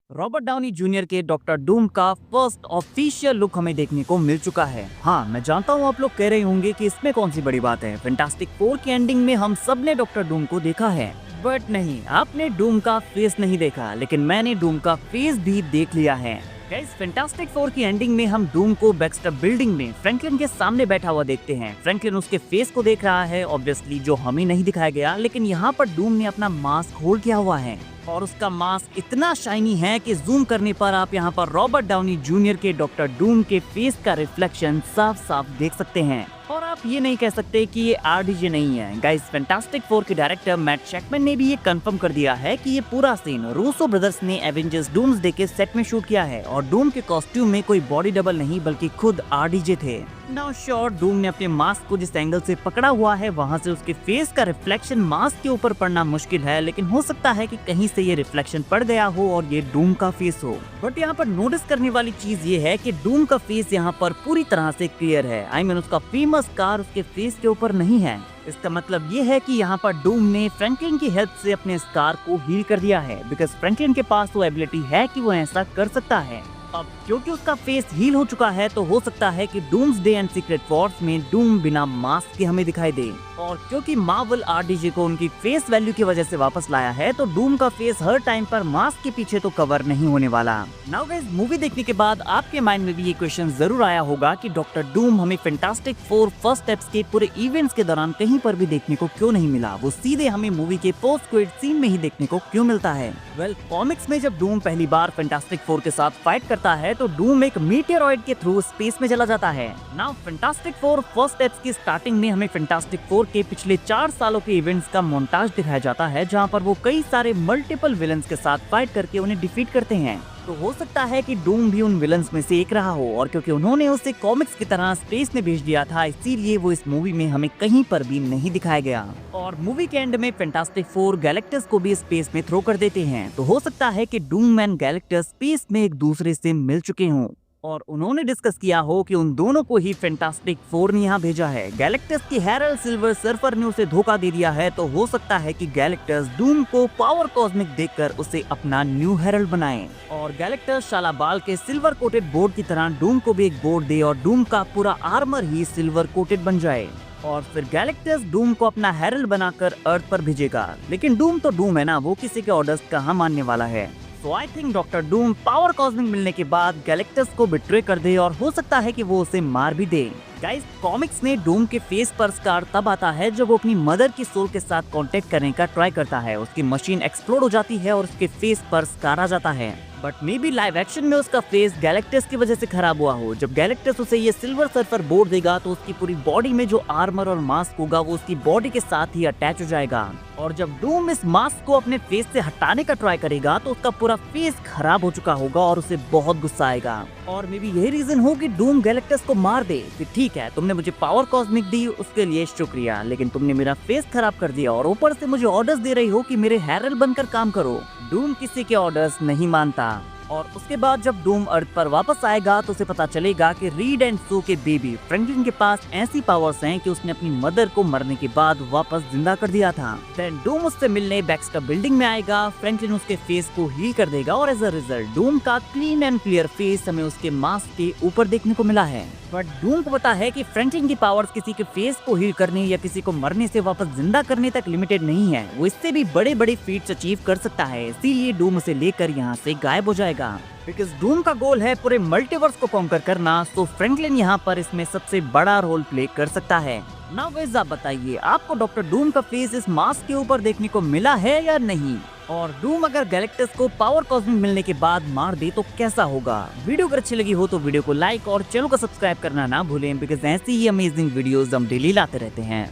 Robert Downey junior के doctor Doom का first official look हमें देखने को मिल चुका है। हाँ, मैं जानता हूँ आप लोग कह रहे होंगे कि इसमें कौन सी बड़ी बात है, फैंटास्टिक फोर की एंडिंग में हम सब ने डॉक्टर डूम को देखा है। बट नहीं, आपने डूम का फेस नहीं देखा, लेकिन मैंने डूम का फेस भी देख लिया है। गाइस, फैंटास्टिक फोर की एंडिंग में हम डूम को बैक्स्टर बिल्डिंग में फ्रैंकलिन के सामने बैठा हुआ देखते हैं। फ्रैंकलिन उसके फेस को देख रहा है, ऑब्वियसली, जो हमें नहीं दिखाया गया, लेकिन यहाँ पर डूम ने अपना मास्क होल्ड किया हुआ है और उसका मास्क इतना शाइनी है कि जूम करने पर आप यहाँ पर रॉबर्ट डाउनी जूनियर के डॉक्टर डूम के फेस का रिफ्लेक्शन साफ साफ देख सकते हैं। और आप ये नहीं कह सकते कि ये आरडीजे नहीं है। गाइस, फैंटास्टिक फोर के डायरेक्टर मैट शैकमैन ने भी ये कंफर्म कर दिया है कि ये पूरा सीन रूसो ब्रदर्स ने एवेंजर्स डूम्सडे के सेट में शूट किया है और डूम के कॉस्ट्यूम में कोई बॉडी डबल नहीं बल्कि खुद आरडीजे थे। नाउ श्योर, डूम ने अपने मास्क को जिस एंगल से पकड़ा हुआ है वहाँ से उसके फेस का रिफ्लेक्शन मास्क के ऊपर पड़ना मुश्किल है, लेकिन हो सकता है कि कहीं से ये रिफ्लेक्शन पड़ गया हो और ये डूम का फेस हो। बट यहाँ पर नोटिस करने वाली चीज ये है कि डूम का फेस यहाँ पर पूरी तरह से क्लियर है। आई मीन, उसका फेमस स्कार उसके फेस के ऊपर नहीं है। इसका मतलब ये है कि यहाँ पर डूम ने फ्रैंकलिन की हेल्प से अपने स्कार को हील कर दिया है, बिकॉज फ्रैंकलिन के पास वो एबिलिटी है कि वो ऐसा कर सकता है। अब क्योंकि उसका फेस हील हो चुका है तो हो सकता है कि डूम्सडे एंड सीक्रेट वॉर्स में डूम बिना मास्क के हमें दिखाई दे। और क्योंकि मार्वल आरडीजे को उनकी फेस वैल्यू की वजह से वापस लाया है तो डूम का फेस हर टाइम पर मास्क के पीछे तो कवर नहीं होने वाला। नाउ गाइस, मूवी देखने के बाद आपके माइंड में भी ये क्वेश्चन जरूर आया होगा कि डॉक्टर डूम हमें फैंटास्टिक फोर फर्स्ट स्टेप्स के पूरे इवेंट्स के दौरान कहीं पर भी देखने को क्यों नहीं मिला, वो सीधे हमें मूवी के पोस्ट क्रेडिट सीन में ही देखने को क्यों मिलता है। वेल, कॉमिक्स में जब डूम पहली बार फैंटास्टिक फोर के साथ फाइट करता है तो डूम एक मीटियोरॉइड के थ्रू स्पेस में चला जाता है। Now fantastic four first steps की स्टार्टिंग में हमें फैंटास्टिक फोर के पिछले 4 सालों के इवेंट्स का मोन्टाज दिखाया जाता है, जहां पर वो कई सारे मल्टीपल विलन्स के साथ फाइट करके उन्हें डिफीट करते हैं। तो हो सकता है कि डूम भी उन विलन्स में से एक रहा हो, और क्योंकि उन्होंने उसे कॉमिक्स की तरह स्पेस में भेज दिया था, इसीलिए वो इस मूवी में हमें कहीं पर भी नहीं दिखाया गया। और मूवी के एंड में फैंटास्टिक फोर गैलेक्टस को भी स्पेस में थ्रो कर देते हैं। तो हो सकता है कि डूम एंड गैलेक्टस स्पेस में एक दूसरे से मिल चुके हों और उन्होंने डिस्कस किया हो कि उन दोनों को ही फैंटास्टिक फोर ने यहाँ भेजा है। गैलेक्टस की हेरल्ड सिल्वर सर्फर ने उसे धोखा दे दिया है, तो हो सकता है कि गैलेक्टस डूम को पावर कॉस्मिक देकर उसे अपना न्यू हेरल्ड बनाए और गैलेक्टस शालाबाल के सिल्वर कोटेड बोर्ड की तरह डूम को भी एक बोर्ड दे और डूम का पूरा आर्मर ही सिल्वर कोटेड बन जाए। और फिर गैलेक्टस डूम को अपना हेरल्ड बनाकर अर्थ पर भेजेगा। लेकिन डूम तो डूम है ना, वो किसी के ऑर्डर्स कहाँ मानने वाला है। तो I think doctor Doom power cosmic मिलने के बाद गैलेक्टस को बिट्रे कर दे और हो सकता है कि वो उसे मार भी दे। गाइस, कॉमिक्स में डूम के फेस पर स्कार तब आता है जब वो अपनी मदर की सोल के साथ कांटेक्ट करने का ट्राई करता है। उसकी मशीन एक्सप्लोड हो जाती है और उसके फेस पर स्कार आ जाता है। But may be live action में उसका फेस गैलेक्टस की वजह से खराब हुआ हो। जब गैलेक्टस उसे ये सिल्वर सर्फर बोर्ड देगा तो उसकी पूरी बॉडी में जो आर्मर और मास्क होगा वो उसकी बॉडी के साथ ही अटैच हो जाएगा। और जब डूम इस मास्क को अपने फेस से हटाने का ट्राई करेगा तो उसका पूरा फेस खराब हो चुका होगा और उसे बहुत गुस्सा आएगा। और मे बी यही रीजन हो कि डूम गैलेक्टस को मार दे कि ठीक है, तुमने मुझे पावर कॉस्मिक दी, उसके लिए शुक्रिया, लेकिन तुमने मेरा फेस खराब कर दिया और ऊपर से मुझे ऑर्डर्स दे रही हो कि मेरे हेरल्ड बनकर काम करो। डूम किसी के ऑर्डर्स नहीं मानता। और उसके बाद जब डूम अर्थ पर वापस आएगा तो उसे पता चलेगा कि रीड एंड सू के बेबी फ्रैंकलिन के पास ऐसी पावर्स हैं कि उसने अपनी मदर को मरने के बाद वापस जिंदा कर दिया था। देन डूम उससे मिलने बैक्स्टर बिल्डिंग में आएगा। फ्रैंकलिन उसके फेस को हील कर देगा और एज अ रिजल्ट डूम का क्लीन एंड क्लियर फेस हमें उसके मास्क के ऊपर देखने को मिला है। बट डूम को पता है कि फ्रैंकलिन की पावर्स किसी के फेस को हील करने या किसी को मरने से वापस जिंदा करने तक लिमिटेड नहीं है। वो इससे भी बड़े बड़े फीट्स अचीव कर सकता है, इसीलिए डूम उसे लेकर यहाँ से गायब हो जाएगा। बिकॉज डूम का गोल है पूरे मल्टीवर्स को कॉन्कर करना, तो फ्रैंकलिन यहाँ पर इसमें सबसे बड़ा रोल प्ले कर सकता है। नाउ गाइस, आप बताइए, आपको डॉक्टर डूम का फेस इस मास्क के ऊपर देखने को मिला है या नहीं? और डूम अगर गैलेक्टस को पावर कॉस्मिक मिलने के बाद मार दे तो कैसा होगा? वीडियो अगर अच्छी लगी हो तो वीडियो को लाइक और चैनल को सब्सक्राइब करना ना भूलें, बिकॉज ऐसी ही अमेजिंग वीडियोस हम डेली लाते रहते हैं।